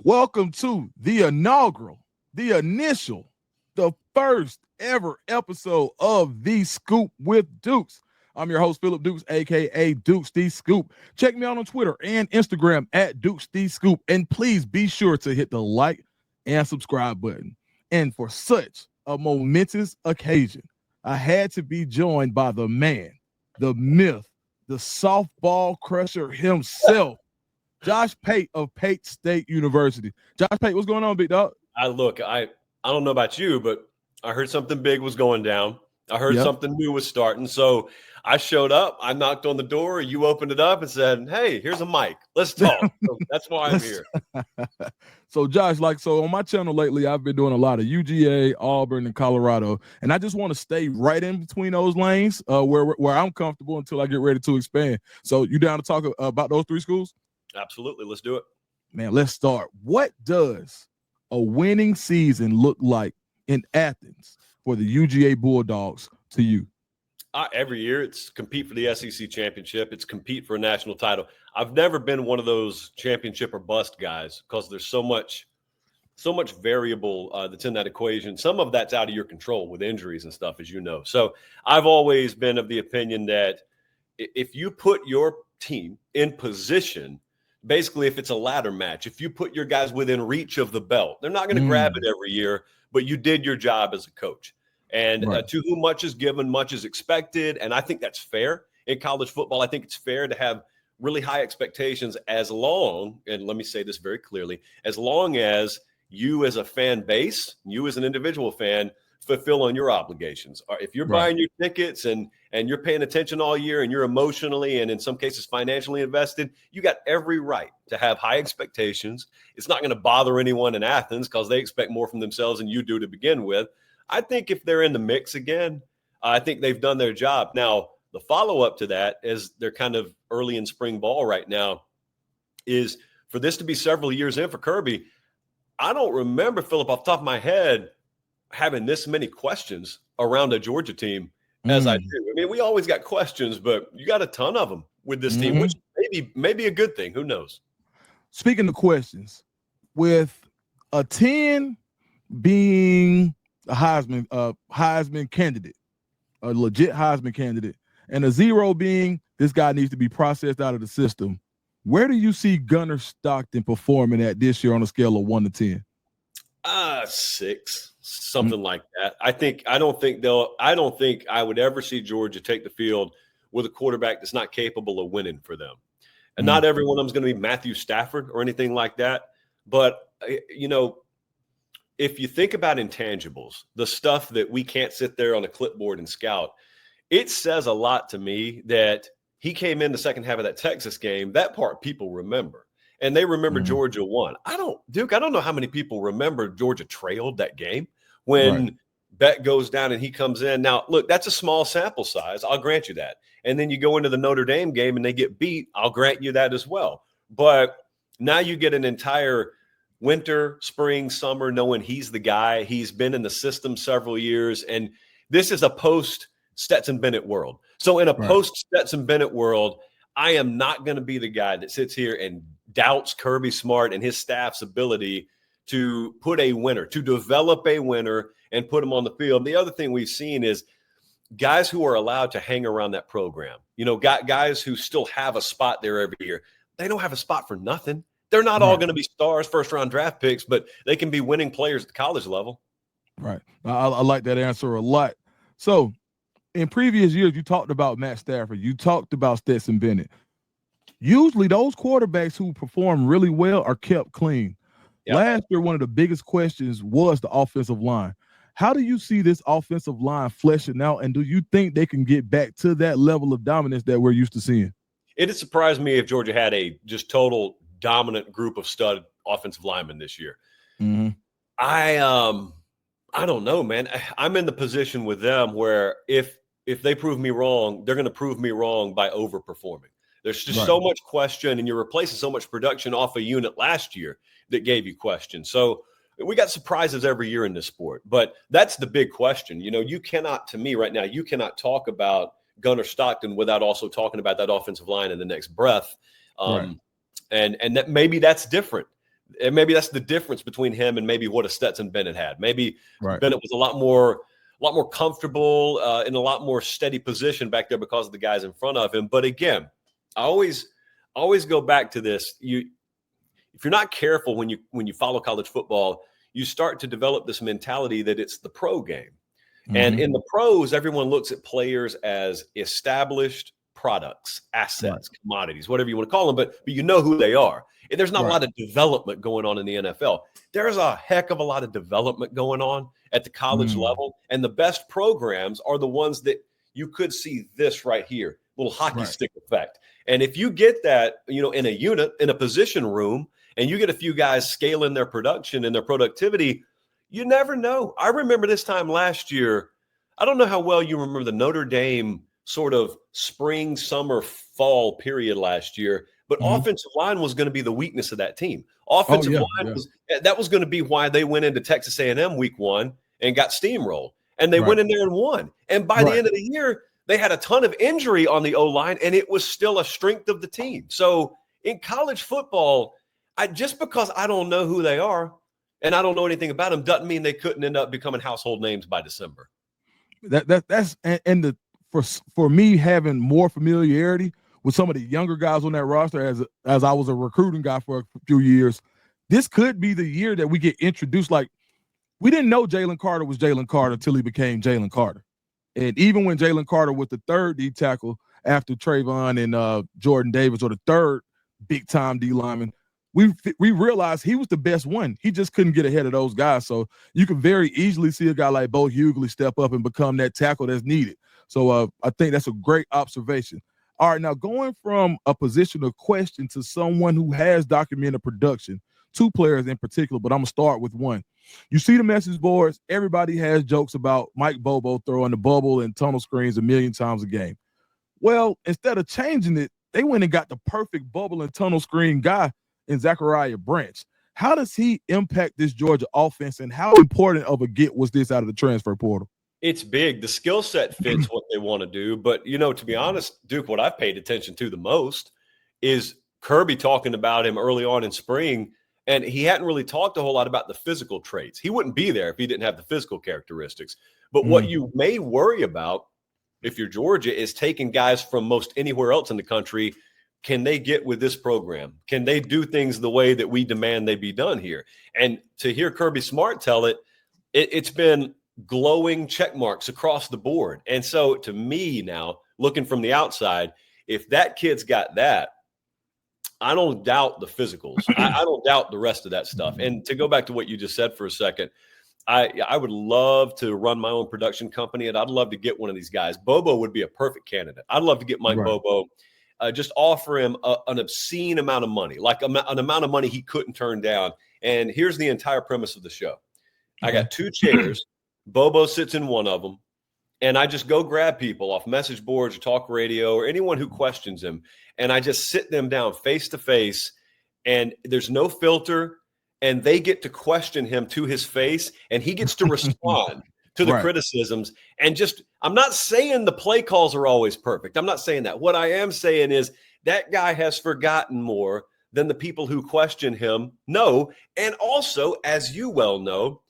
Welcome to the inaugural, the initial, the first ever episode of The Scoop with Dukes. I'm your host, Philip Dukes, aka Dukes The Scoop. Check me out on Twitter and Instagram at Dukes The Scoop. And please be sure to hit the like and subscribe button. And for such a momentous occasion, I had to be joined by the man, the myth, the softball crusher himself. Josh Pate of Pate State University. Josh Pate, what's going on, big dog? I don't know about you, but I heard something big was going down. I heard something new was starting. So I showed up. I knocked on the door. You opened it up and said, "Hey, here's a mic. Let's talk." So that's why I'm here. So, Josh, on my channel lately, I've been doing a lot of UGA, Auburn, and Colorado, and I just want to stay right in between those lanes where I'm comfortable until I get ready to expand. So, you down to talk about those three schools? Absolutely. Let's do it. Man, let's start. What does a winning season look like in Athens for the UGA Bulldogs to you? Every year it's compete for the SEC championship. It's compete for a national title. I've never been one of those championship or bust guys because there's so much variable that's in that equation. Some of that's out of your control with injuries and stuff, as you know. So I've always been of the opinion that if you put your team in position, basically if it's a ladder match, if you put your guys within reach of the belt, they're not going to grab it every year, but you did your job as a coach. And to whom much is given, much is expected. And I think that's fair in college football. I think it's fair to have really high expectations as long, and let me say this very clearly, as long as you as a fan base, you as an individual fan, fulfill on your obligations. If you're buying your tickets and you're paying attention all year and you're emotionally and in some cases financially invested, you got every right to have high expectations. It's not going to bother anyone in Athens because they expect more from themselves than you do to begin with. I think if they're in the mix again, I think they've done their job. Now, the follow-up to that is they're kind of early in spring ball right now is for this to be several years in for Kirby. I don't remember, Philip, off the top of my head, having this many questions around a Georgia team as I do. I mean, we always got questions, but you got a ton of them with this team, which maybe a good thing. Who knows? Speaking of questions, with a 10 being a Heisman candidate, a legit Heisman candidate, and a 0 being this guy needs to be processed out of the system, where do you see Gunnar Stockton performing at this year on a scale of 1 to 10? 6, something like that. I don't think I would ever see Georgia take the field with a quarterback that's not capable of winning for them. And not every one of them is going to be Matthew Stafford or anything like that. But, if you think about intangibles, the stuff that we can't sit there on a clipboard and scout, it says a lot to me that he came in the second half of that Texas game. That part people remember. And they remember Georgia won. I don't know how many people remember Georgia trailed that game when Beck goes down and he comes in. Now, look, that's a small sample size. I'll grant you that. And then you go into the Notre Dame game and they get beat. I'll grant you that as well. But now you get an entire winter, spring, summer, knowing he's the guy. He's been in the system several years. And this is a post-Stetson Bennett world. So in a post-Stetson Bennett world, I am not going to be the guy that sits here and doubts Kirby Smart and his staff's ability to put a winner, to develop a winner and put them on the field. The other thing we've seen is guys who are allowed to hang around that program, guys who still have a spot there every year. They don't have a spot for nothing. They're not all going to be stars, first-round draft picks, but they can be winning players at the college level. Right. I like that answer a lot. So in previous years, you talked about Matt Stafford. You talked about Stetson Bennett. Usually those quarterbacks who perform really well are kept clean. Yep. Last year, one of the biggest questions was the offensive line. How do you see this offensive line fleshing out, and do you think they can get back to that level of dominance that we're used to seeing? It'd surprise me if Georgia had a just total dominant group of stud offensive linemen this year. I don't know, man. I'm in the position with them where if they prove me wrong, they're going to prove me wrong by overperforming. There's just so much question, and you're replacing so much production off a unit last year that gave you questions. So we got surprises every year in this sport, but that's the big question. You cannot, to me right now, you cannot talk about Gunnar Stockton without also talking about that offensive line in the next breath. And that maybe that's different And maybe that's the difference between him and maybe what a Stetson Bennett had. Maybe Right. Bennett was a lot more comfortable in a lot more steady position back there because of the guys in front of him. But again, I always go back to this. If you're not careful when you follow college football, you start to develop this mentality that it's the pro game. Mm-hmm. And in the pros, everyone looks at players as established products, assets, right. commodities, whatever you want to call them, but you know who they are. And there's not Right. a lot of development going on in the NFL. There's a heck of a lot of development going on at the college level. And the best programs are the ones that you could see this right here, little hockey stick effect. And if you get that, in a unit, in a position room, and you get a few guys scaling their production and their productivity, you never know. I remember this time last year, I don't know how well you remember the Notre Dame sort of spring, summer, fall period last year, but offensive line was going to be the weakness of that team. Offensive line was going to be why they went into Texas A&M week 1 and got steamrolled. And they went in there and won. And by the end of the year, they had a ton of injury on the O-line, and it was still a strength of the team. So in college football, just because I don't know who they are and I don't know anything about them doesn't mean they couldn't end up becoming household names by December. That's for me having more familiarity with some of the younger guys on that roster as I was a recruiting guy for a few years, this could be the year that we get introduced. Like, we didn't know Jalen Carter was Jalen Carter until he became Jalen Carter. And even when Jalen Carter was the third D tackle after Trayvon and Jordan Davis, or the third big-time D lineman, we realized he was the best one. He just couldn't get ahead of those guys. So you can very easily see a guy like Bo Hughley step up and become that tackle that's needed. So I think that's a great observation. All right, now going from a position of question to someone who has documented production, 2 players in particular, but I'm going to start with one. You see the message boards, everybody has jokes about Mike Bobo throwing the bubble and tunnel screens 1 million times a game. Well, instead of changing it, they went and got the perfect bubble and tunnel screen guy in Zachariah Branch. How does he impact this Georgia offense, and how important of a get was this out of the transfer portal? It's big. The skill set fits what they want to do. But, to be honest, Duke, what I've paid attention to the most is Kirby talking about him early on in spring, and he hadn't really talked a whole lot about the physical traits. He wouldn't be there if he didn't have the physical characteristics. But what you may worry about if you're Georgia is taking guys from most anywhere else in the country. Can they get with this program? Can they do things the way that we demand they be done here? And to hear Kirby Smart tell it's been glowing check marks across the board. And so to me now, looking from the outside, if that kid's got that, I don't doubt the physicals. I don't doubt the rest of that stuff. And to go back to what you just said for a second, I would love to run my own production company, and I'd love to get one of these guys. Bobo would be a perfect candidate. I'd love to get Mike Bobo, just offer him an obscene amount of money, like an amount of money he couldn't turn down. And here's the entire premise of the show. I got 2 chairs. Bobo sits in one of them, and I just go grab people off message boards or talk radio or anyone who questions him, and I just sit them down face to face, and there's no filter, and they get to question him to his face, and he gets to respond to the criticisms. And just, I'm not saying the play calls are always perfect. I'm not saying that. What I am saying is that guy has forgotten more than the people who question him know. And also, as you well know,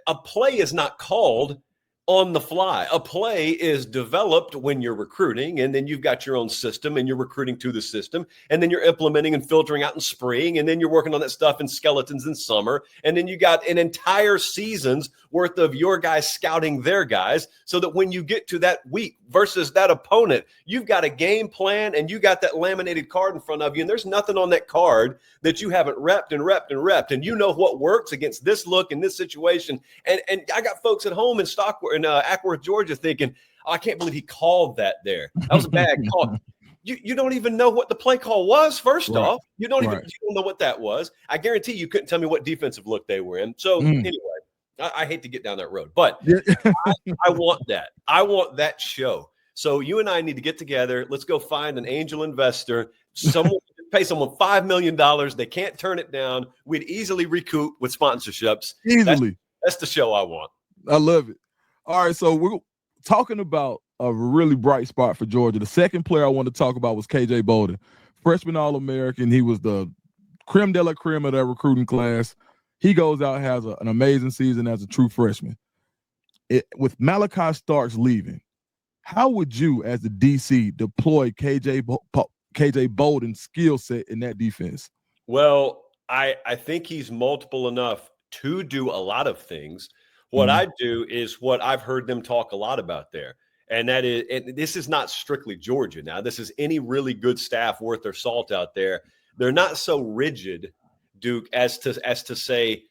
a play is not called on the fly. A play is developed when you're recruiting, and then you've got your own system and you're recruiting to the system, and then you're implementing and filtering out in spring, and then you're working on that stuff in skeletons in summer, and then you got an entire season's worth of your guys scouting their guys, so that when you get to that week versus that opponent, you've got a game plan and you got that laminated card in front of you, and there's nothing on that card that you haven't repped, and you know what works against this look in this situation. And I got folks at home in Ackworth, Georgia, thinking, oh, I can't believe he called that there. That was a bad call. You don't even know what the play call was, first off. You don't know what that was. I guarantee you couldn't tell me what defensive look they were in. So anyway, I hate to get down that road, but I want that. I want that show. So you and I need to get together. Let's go find an angel investor, pay someone $5 million. They can't turn it down. We'd easily recoup with sponsorships. Easily. That's the show I want. I love it. All right, so we're talking about a really bright spot for Georgia. The second player I want to talk about was KJ Bolden, freshman All-American. He was the creme de la creme of their recruiting class. He goes out, has an amazing season as a true freshman. With Malachi Starks leaving, how would you, as the DC, deploy KJ Bolden's skill set in that defense? Well, I think he's multiple enough to do a lot of things. What I do is what I've heard them talk a lot about there. And that is, and this is not strictly Georgia now. This is any really good staff worth their salt out there. They're not so rigid, Duke, as to say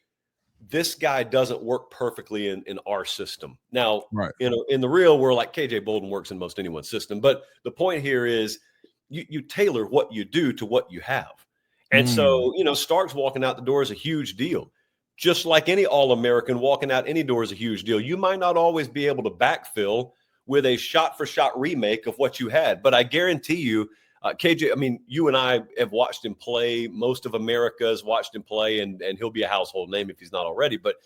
this guy doesn't work perfectly in our system. Now, right. In the real world, like KJ Bolden works in most anyone's system. But the point here is you tailor what you do to what you have. And so, Starks walking out the door is a huge deal. Just like any All-American walking out any door is a huge deal. You might not always be able to backfill with a shot-for-shot remake of what you had. But I guarantee you, KJ, I mean, you and I have watched him play. Most of America has watched him play, and he'll be a household name if he's not already. But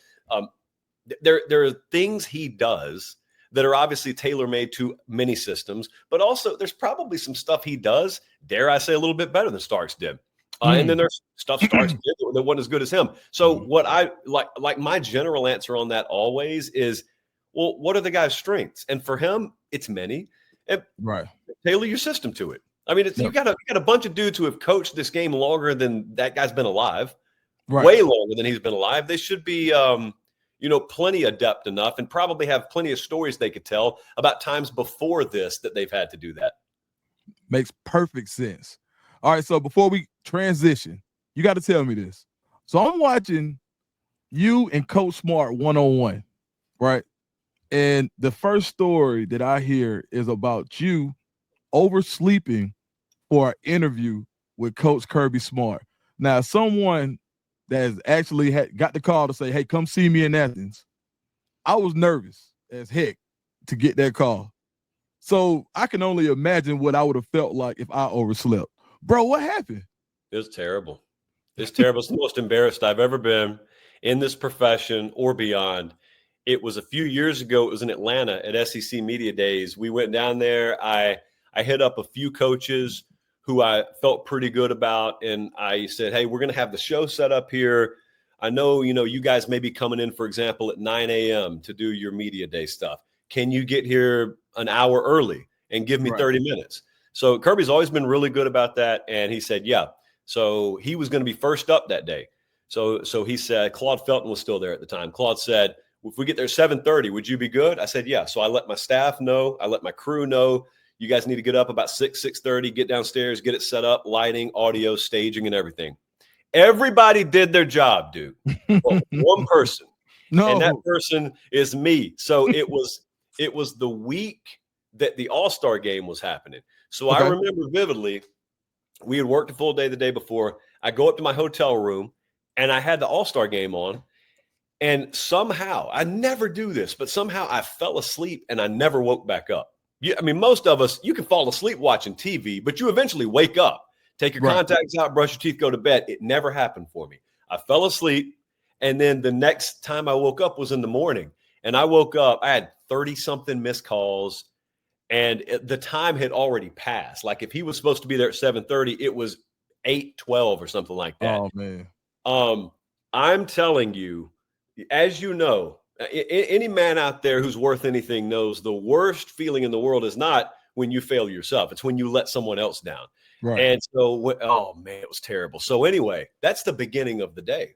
there are things he does that are obviously tailor-made to many systems. But also, there's probably some stuff he does, dare I say, a little bit better than Starks did. And then there's stuff Starks did that wasn't as good as him. So what I like my general answer on that always is, well, what are the guy's strengths? And for him, it's many. And tailor your system to it. I mean, you got a bunch of dudes who have coached this game longer than that guy's been alive, way longer than he's been alive. They should be, plenty adept enough and probably have plenty of stories they could tell about times before this that they've had to do that. Makes perfect sense. All right, so before we transition, you got to tell me this. So I'm watching you and Coach Smart one-on-one, right? And the first story that I hear is about you oversleeping for an interview with Coach Kirby Smart. Now, someone that has actually got the call to say, hey, come see me in Athens. I was nervous as heck to get that call. So I can only imagine what I would have felt like if I overslept. Bro, what happened? It was terrible. It's terrible. It's the most embarrassed I've ever been in this profession or beyond. It was a few years ago. It was in Atlanta at SEC Media Days. We went down there. I hit up a few coaches who I felt pretty good about, and I said, hey, we're going to have the show set up here. I know, you guys may be coming in, for example, at 9 a.m. to do your media day stuff. Can you get here an hour early and give me 30 minutes? So Kirby's always been really good about that, and he said, yeah. So he was going to be first up that day. So he said, Claude Felton was still there at the time. Claude said, if we get there 7:30, would you be good? I said, yeah. So I let my staff know. I let my crew know. You guys need to get up about 6:30, get downstairs, get it set up, lighting, audio, staging, and everything. Everybody did their job, dude. But one person. No. And that person is me. So it was the week that the All-Star game was happening. So I remember vividly, we had worked a full day the day before. I go up to my hotel room, and I had the All-Star game on. And somehow, I never do this, but somehow I fell asleep, and I never woke back up. Most of us, you can fall asleep watching TV, but you eventually wake up, take your contacts out, brush your teeth, go to bed. It never happened for me. I fell asleep, and then the next time I woke up was in the morning. And I woke up, I had 30-something missed calls. And the time had already passed. Like if he was supposed to be there at 7:30, it was 8:12 or something like that. Oh, man. I'm telling you, as you know, any man out there who's worth anything knows the worst feeling in the world is not when you fail yourself. It's when you let someone else down. Right. And so, oh, man, it was terrible. So anyway, that's the beginning of the day.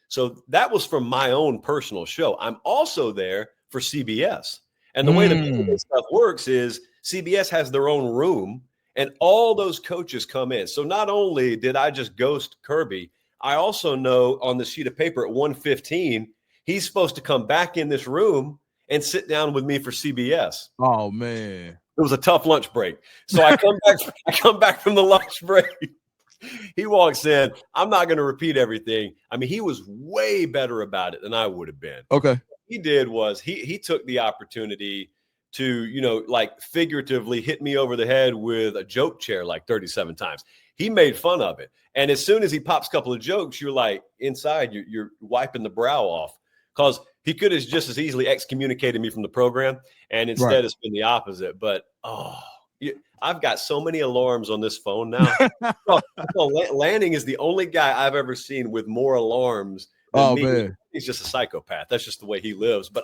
So that was from my own personal show. I'm also there for CBS. And the way the stuff works is CBS has their own room, and all those coaches come in. So not only did I just ghost Kirby, I also know on the sheet of paper at 1:15, he's supposed to come back in this room and sit down with me for CBS. Oh, man. It was a tough lunch break. So I come back from the lunch break. He walks in. I'm not going to repeat everything. I mean, he was way better about it than I would have been. Okay. He did was he took the opportunity to, figuratively hit me over the head with a joke chair like 37 times. He made fun of it. And as soon as he pops a couple of jokes, you're like inside, you're wiping the brow off, because he could have just as easily excommunicated me from the program. And instead it's been the opposite. But, I've got so many alarms on this phone now. Lanning is the only guy I've ever seen with more alarms than me. Man. He's just a psychopath. That's just the way he lives. But